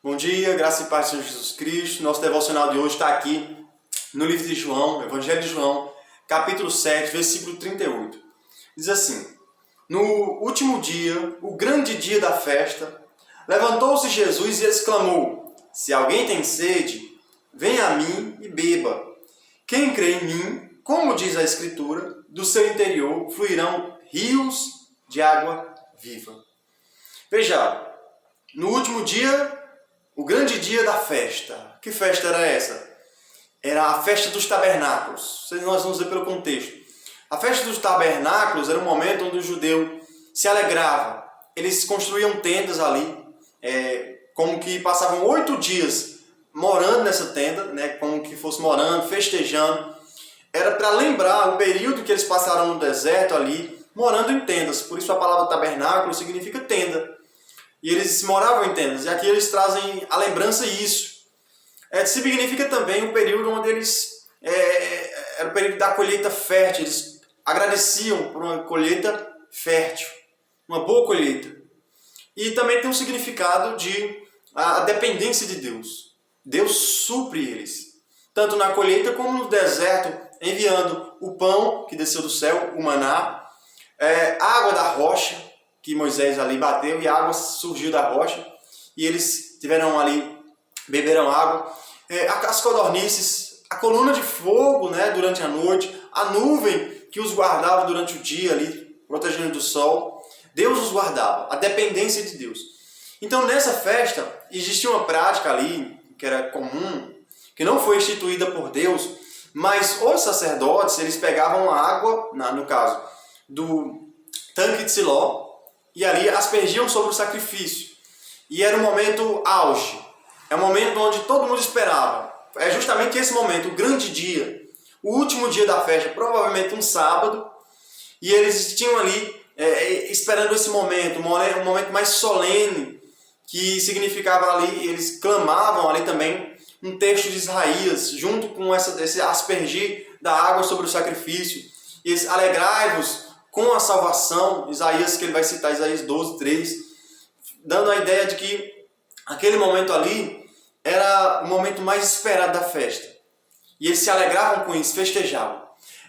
Bom dia, graça e paz do Senhor Jesus Cristo. Nosso devocional de hoje está aqui no livro de João, Evangelho de João, capítulo 7, versículo 38. Diz assim: No último dia, o grande dia da festa, levantou-se Jesus e exclamou: Se alguém tem sede, venha a mim e beba. Quem crê em mim, como diz a Escritura, do seu interior fluirão rios de água viva. Veja, no último dia, o grande dia da festa. Que festa era essa? Era a festa dos tabernáculos. Nós vamos ver pelo contexto. A festa dos tabernáculos era um momento onde o judeu se alegrava. Eles construíam tendas ali, como que passavam 8 dias morando nessa tenda, como que fosse morando, festejando. Era para lembrar o período que eles passaram no deserto ali, morando em tendas. Por isso a palavra tabernáculo significa tenda. E eles moravam em tendas. E aqui eles trazem a lembrança isso. Significa também o período onde eles... era o período da colheita fértil. Eles agradeciam por uma colheita fértil. Uma boa colheita. E também tem um significado de a dependência de Deus. Deus supre eles. Tanto na colheita como no deserto, enviando o pão que desceu do céu, o maná, água da rocha, que Moisés ali bateu e a água surgiu da rocha e eles tiveram ali, beberam água, as codornices, a coluna de fogo, durante a noite, a nuvem que os guardava durante o dia ali, protegendo do sol, Deus os guardava, a dependência de Deus. Então nessa festa existia uma prática ali que era comum, que não foi instituída por Deus, mas os sacerdotes, eles pegavam a água, no caso, do tanque de Siló, e ali aspergiam sobre o sacrifício. E era um momento auge. É um momento onde todo mundo esperava. É justamente esse momento, o grande dia. O último dia da festa, provavelmente um sábado. E eles tinham ali, esperando esse momento, um momento mais solene, que significava ali, eles clamavam ali também um texto de Isaías, junto com esse aspergir da água sobre o sacrifício. E eles, alegrai-vos com a salvação, Isaías, que ele vai citar, Isaías 12, 3, dando a ideia de que aquele momento ali era o momento mais esperado da festa. E eles se alegravam com isso, festejavam.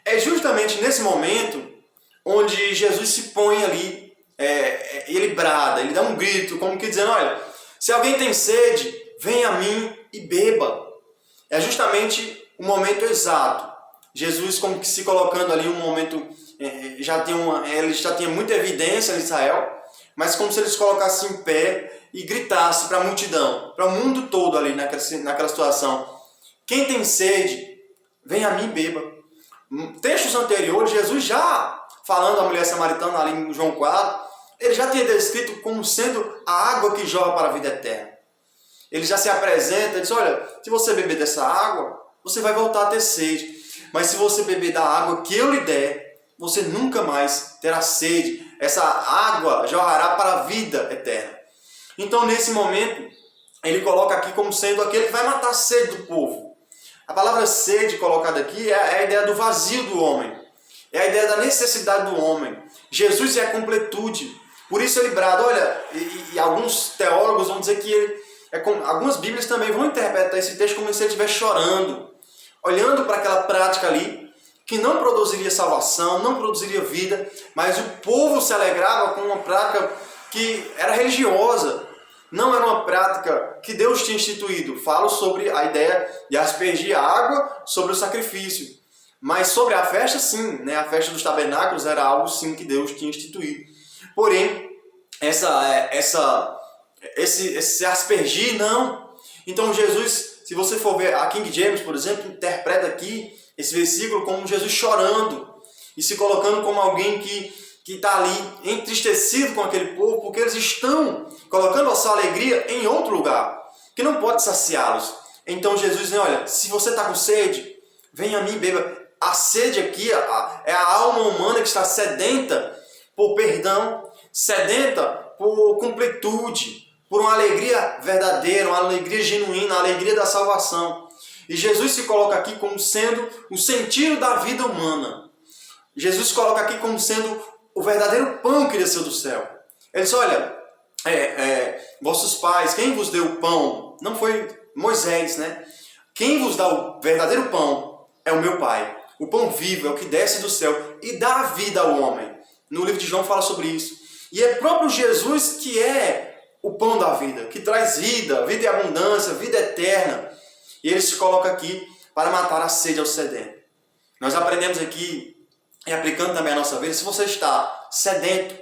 É justamente nesse momento onde Jesus se põe ali, ele brada, ele dá um grito, como que dizendo, olha, se alguém tem sede, venha a mim e beba. É justamente o momento exato. Jesus como que se colocando ali um momento... ele já tinha muita evidência em Israel, mas como se eles colocassem em pé e gritassem para a multidão, para o mundo todo ali naquela situação. Quem tem sede, vem a mim e beba. Textos anteriores, Jesus já falando à mulher samaritana ali em João 4, ele já tinha descrito como sendo a água que jorra para a vida eterna. Ele já se apresenta e diz, olha, se você beber dessa água, você vai voltar a ter sede. Mas se você beber da água que eu lhe der, você nunca mais terá sede. Essa água jorrará para a vida eterna. Então, nesse momento, ele coloca aqui como sendo aquele que vai matar a sede do povo. A palavra sede colocada aqui é a ideia do vazio do homem. É a ideia da necessidade do homem. Jesus é a completude. Por isso ele brada, olha, e alguns teólogos vão dizer que ele... algumas bíblias também vão interpretar esse texto como se ele estivesse chorando, olhando para aquela prática ali, que não produziria salvação, não produziria vida, mas o povo se alegrava com uma prática que era religiosa, não era uma prática que Deus tinha instituído. Falo sobre a ideia de aspergir água sobre o sacrifício, mas sobre a festa sim, a festa dos tabernáculos era algo sim que Deus tinha instituído. Porém, esse aspergir não. Então Jesus, se você for ver a King James, por exemplo, interpreta aqui esse versículo como Jesus chorando e se colocando como alguém que está ali entristecido com aquele povo, porque eles estão colocando a sua alegria em outro lugar, que não pode saciá-los. Então Jesus diz, olha, se você está com sede, venha a mim e beba. A sede aqui é a alma humana que está sedenta por perdão, sedenta por completude, por uma alegria verdadeira, uma alegria genuína, a alegria da salvação. E Jesus se coloca aqui como sendo o sentido da vida humana. Jesus se coloca aqui como sendo o verdadeiro pão que desceu do céu. Ele diz, olha, vossos pais, quem vos deu o pão, não foi Moisés, né? Quem vos dá o verdadeiro pão é o meu Pai. O pão vivo é o que desce do céu e dá vida ao homem. No livro de João fala sobre isso. E é próprio Jesus que é o pão da vida, que traz vida, vida e abundância, vida eterna. E ele se coloca aqui para matar a sede ao sedento. Nós aprendemos aqui, e aplicando também a nossa vida, se você está sedento,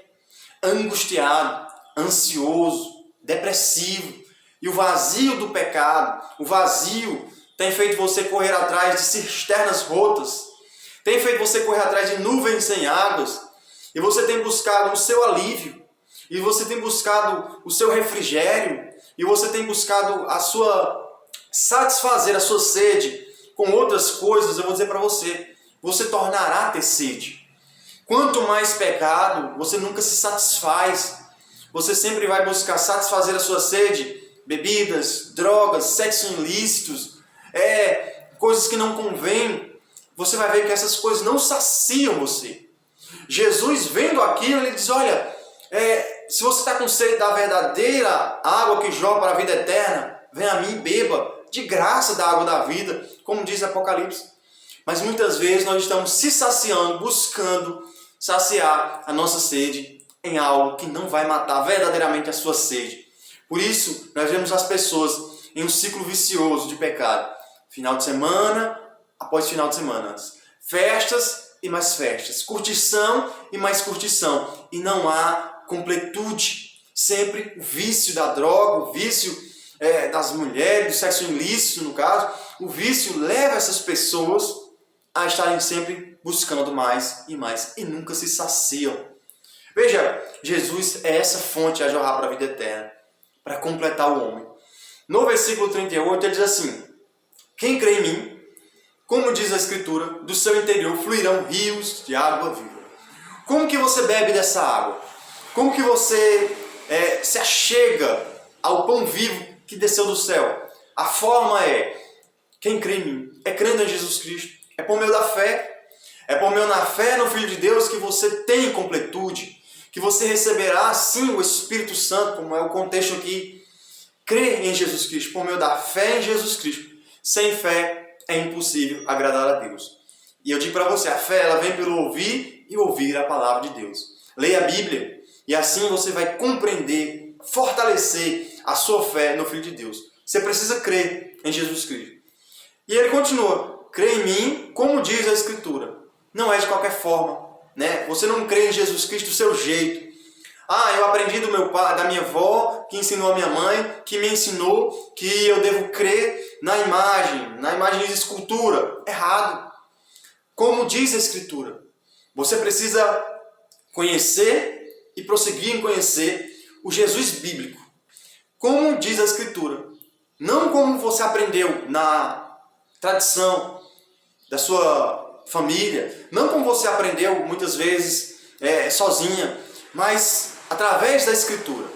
angustiado, ansioso, depressivo, e o vazio do pecado, o vazio tem feito você correr atrás de cisternas rotas, tem feito você correr atrás de nuvens sem águas, e você tem buscado o seu alívio, e você tem buscado o seu refrigério, e você tem buscado satisfazer a sua sede com outras coisas. Eu vou dizer para você, você tornará a ter sede. Quanto mais pecado, você nunca se satisfaz. Você sempre vai buscar satisfazer a sua sede, bebidas, drogas, sexo ilícitos, coisas que não convêm. Você vai ver que essas coisas não saciam você. Jesus, vendo aquilo, ele diz, olha, se você está com sede da verdadeira água que jorra para a vida eterna, venha a mim e beba de graça da água da vida, como diz Apocalipse. Mas muitas vezes nós estamos se saciando, buscando saciar a nossa sede em algo que não vai matar verdadeiramente a sua sede. Por isso, nós vemos as pessoas em um ciclo vicioso de pecado. Final de semana após final de semana. Festas e mais festas. Curtição e mais curtição. E não há completude. Sempre o vício da droga, o vício das mulheres, do sexo ilícito, no caso. O vício leva essas pessoas a estarem sempre buscando mais e mais. E nunca se saciam. Veja, Jesus é essa fonte a jorrar para a vida eterna, para completar o homem. No versículo 38 ele diz assim, quem crê em mim, como diz a Escritura, do seu interior fluirão rios de água viva. Como que você bebe dessa água? Como que você se achega ao pão vivo que desceu do céu? A forma quem crê em mim, crendo em Jesus Cristo, por meio da fé, por meio da fé no Filho de Deus que você tem completude, que você receberá, sim, o Espírito Santo, como é o contexto aqui. Crer em Jesus Cristo, por meio da fé em Jesus Cristo. Sem fé é impossível agradar a Deus. E eu digo para você, a fé ela vem pelo ouvir e ouvir a palavra de Deus. Leia a Bíblia e assim você vai compreender, fortalecer a sua fé no Filho de Deus. Você precisa crer em Jesus Cristo. E ele continua, crê em mim, como diz a Escritura. Não é de qualquer forma. Você não crê em Jesus Cristo do seu jeito. Eu aprendi do meu pai, da minha avó, que ensinou a minha mãe, que me ensinou que eu devo crer na imagem de escultura. Errado. Como diz a Escritura, você precisa conhecer e prosseguir em conhecer o Jesus bíblico. Como diz a Escritura. Não como você aprendeu na tradição da sua família, não como você aprendeu muitas vezes sozinha, mas através da Escritura.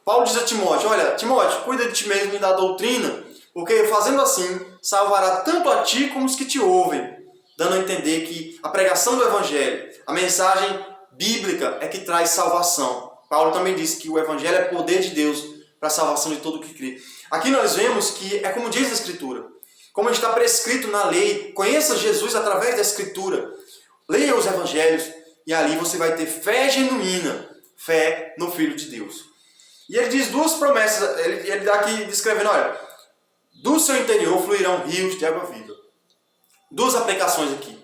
Paulo diz a Timóteo, olha, Timóteo, cuida de ti mesmo e da doutrina, porque fazendo assim, salvará tanto a ti como os que te ouvem, dando a entender que a pregação do Evangelho, a mensagem bíblica é que traz salvação. Paulo também diz que o Evangelho é poder de Deus para a salvação de todo o que crê. Aqui nós vemos que é como diz a Escritura, como está prescrito na lei. Conheça Jesus através da Escritura. Leia os Evangelhos e ali você vai ter fé genuína, fé no Filho de Deus. E ele diz duas promessas, ele está aqui descrevendo, olha, do seu interior fluirão rios de água viva. Duas aplicações aqui.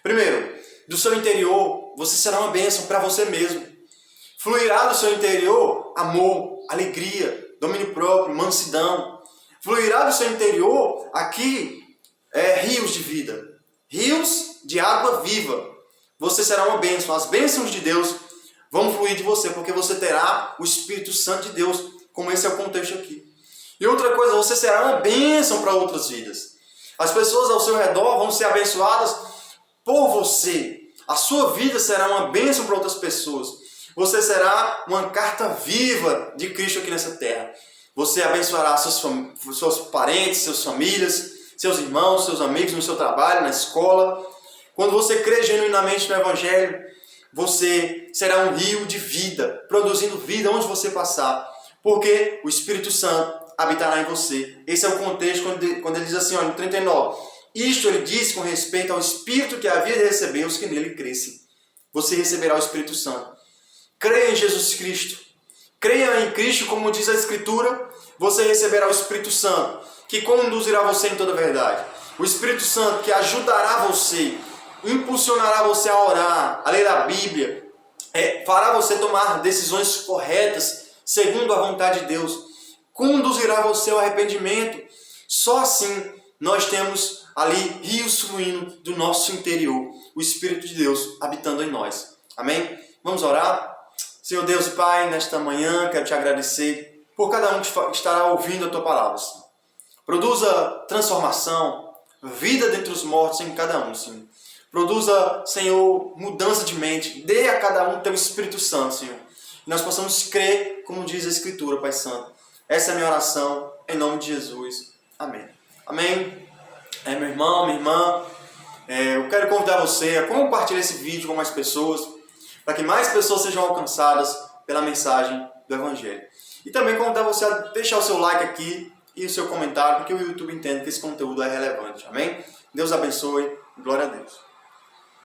Primeiro, do seu interior você será uma bênção para você mesmo. Fluirá do seu interior amor, alegria, domínio próprio, mansidão. Fluirá do seu interior aqui rios de vida, rios de água viva. Você será uma bênção. As bênçãos de Deus vão fluir de você, porque você terá o Espírito Santo de Deus, como esse é o contexto aqui. E outra coisa, você será uma bênção para outras vidas. As pessoas ao seu redor vão ser abençoadas por você. A sua vida será uma bênção para outras pessoas. Você será uma carta viva de Cristo aqui nessa terra. Você abençoará seus parentes, suas famílias, seus irmãos, seus amigos no seu trabalho, na escola. Quando você crê genuinamente no Evangelho, você será um rio de vida, produzindo vida onde você passar, porque o Espírito Santo habitará em você. Esse é o contexto quando ele diz assim, olha, no 39. Isto ele diz com respeito ao Espírito que havia de receber os que nele crescem. Você receberá o Espírito Santo. Creia em Jesus Cristo. Creia em Cristo, como diz a Escritura, você receberá o Espírito Santo, que conduzirá você em toda a verdade. O Espírito Santo que ajudará você, impulsionará você a orar, a ler a Bíblia, fará você tomar decisões corretas, segundo a vontade de Deus, conduzirá você ao arrependimento. Só assim nós temos ali rios fluindo do nosso interior, o Espírito de Deus habitando em nós. Amém? Vamos orar? Senhor Deus e Pai, nesta manhã quero te agradecer por cada um que estará ouvindo a tua palavra, Senhor. Produza transformação, vida dentre os mortos em cada um, Senhor. Produza, Senhor, mudança de mente. Dê a cada um teu Espírito Santo, Senhor. E nós possamos crer, como diz a Escritura, Pai Santo. Essa é a minha oração, em nome de Jesus. Amém. Amém. Meu irmão, minha irmã, eu quero convidar você a compartilhar esse vídeo com mais pessoas, para que mais pessoas sejam alcançadas pela mensagem do Evangelho. E também convidar você a deixar o seu like aqui e o seu comentário, porque o YouTube entende que esse conteúdo é relevante. Amém? Deus abençoe. Glória a Deus.